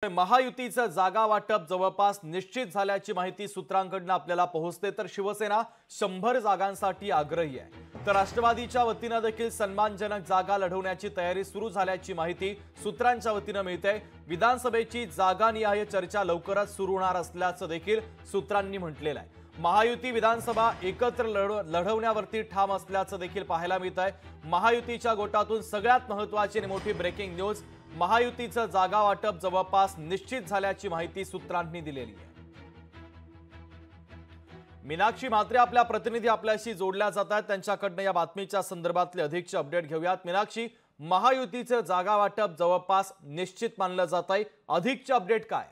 महायुतीचं जागा वाटप जवळपास निश्चित झाल्याची माहिती सूत्रांकडून आपल्याला पोहोचते। तर शिवसेना 100 जागांसाठी आग्रही आहे, तर राष्ट्रवादीच्या वतीने देखील सन्मानजनक जागा लढवण्याची तयारी सुरू झाल्याची माहिती सूत्रांच्या वतीने मिळते। विधानसभेची जागानिहाय चर्चा लवकरच सुरू होणार असल्याचं देखील सूत्रांनी म्हटलेलं आहे। महायुती विधानसभा एकत्र लढवण्यावरती ठाम असल्याचं देखील पाहायला मिळत आहे। महायुतीच्या गोटातून सगळ्यात महत्त्वाची आणि मोठी ब्रेकिंग न्यूज, महायुतीचं जागा वाटप जवळपास निश्चित झाल्याची माहिती सूत्रांनी दिलेली आहे। मीनाक्षी म्हात्रे आपल्या प्रतिनिधी आपल्याशी जोडल्या जात आहेत, त्यांच्याकडून या बातमीच्या संदर्भातले अधिकचे अपडेट घेऊयात। मीनाक्षी, महायुतीचं जागा वाटप जवळपास निश्चित मानलं जात आहे, अधिकचे अपडेट काय?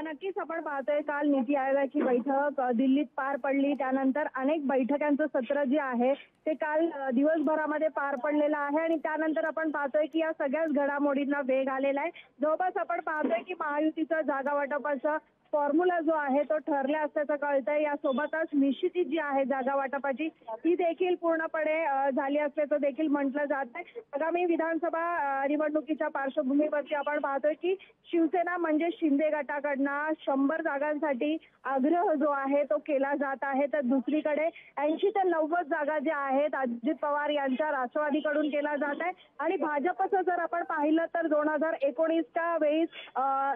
नक्कीच आपण पाहतोय काल नीती आयोगाची बैठक दिल्लीत पार पडली, त्यानंतर अनेक बैठकांचं सत्र जे आहे ते काल दिवसभरामध्ये पार पडलेलं आहे आणि त्यानंतर आपण पाहतोय की या सगळ्याच घडामोडींना वेग आलेला आहे। जवळपास आपण पाहतोय की महायुतीचं जागा वाटपाचा फॉर्म्युला जो आहे तो ठरला असल्याचं कळतंय। यासोबतच निश्चिती जी आहे जागा वाटपाची ती देखील पूर्णपणे झाली असल्याचं देखील म्हटलं जात आहे। आगामी विधानसभा निवडणुकीच्या पार्श्वभूमीवरती आपण पाहतोय की शिवसेना म्हणजे शिंदे गटाकडनं 100 जागांसाठी आग्रह जो आहे तो केला जात आहे, तर दुसरीकडे 80 ते 90 जागा ज्या आहेत अजित पवार यांच्या राष्ट्रवादीकडून केला जात आहे आणि भाजपचं जर आपण पाहिलं तर 2019च्या वेळी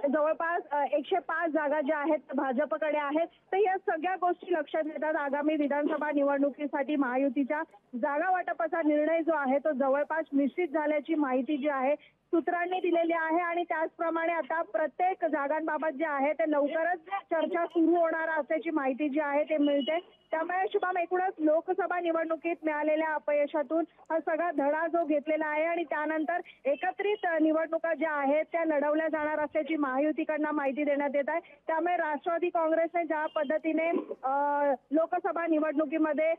जवळपास 105 जागा ज्या आहेत भाजपकडे आहेत। तर या सगळ्या गोष्टी लक्षात घेतात आगामी विधानसभा निवडणुकीसाठी महायुतीच्या जागा वाटपाचा निर्णय जो आहे तो जवळपास निश्चित झाल्याची माहिती जी आहे सूत्रांनी दिलेली आहे आणि त्याचप्रमाणे आता प्रत्येक जागांबाबत जे आहे ते लवकरच चर्चा सुरू होणार असल्याची माहिती जी आहे ते मिळते। त्यामुळे शुभम, एकूणच लोकसभा निवडणुकीत मिळालेल्या अपयशातून हा सगळा धडा जो घेतलेला आहे आणि त्यानंतर एकत्रित निवडणुका ज्या आहेत त्या लढवल्या जाणार असल्याची महायुतीकडनं माहिती देण्यात येत आहे। त्यामुळे राष्ट्रवादी काँग्रेसने ज्या पद्धतीने लोकसभा निवडणुकीमध्ये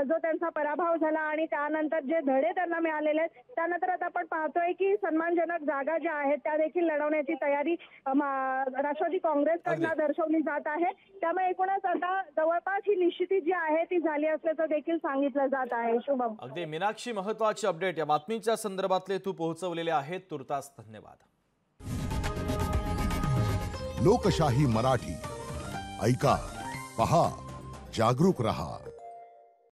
जो त्यांचा पराभव झाला आणि त्यानंतर जे धडे त्यांना मिळालेले आहेत त्यानंतर आता आपण पाहतोय की सन्मानजनक जागा ज्या आहेत त्या देखील लढवण्याची तयारी राष्ट्रवादी काँग्रेसकडनं दर्शवली जात आहे। त्यामुळे एकूणच आता जवळपास ही निश्चिती जी आहे ती झाली असल्याचं देखील सांगितलं जात आहे। शुभम, अगदी मीनाक्षी, महत्त्वाचे अपडेट या बातमीच्या संदर्भातले तू पोहोचवलेले आहेत, तुर्तास धन्यवाद। लोकशाही मराठी ऐका, पहा, जागरूक रहा।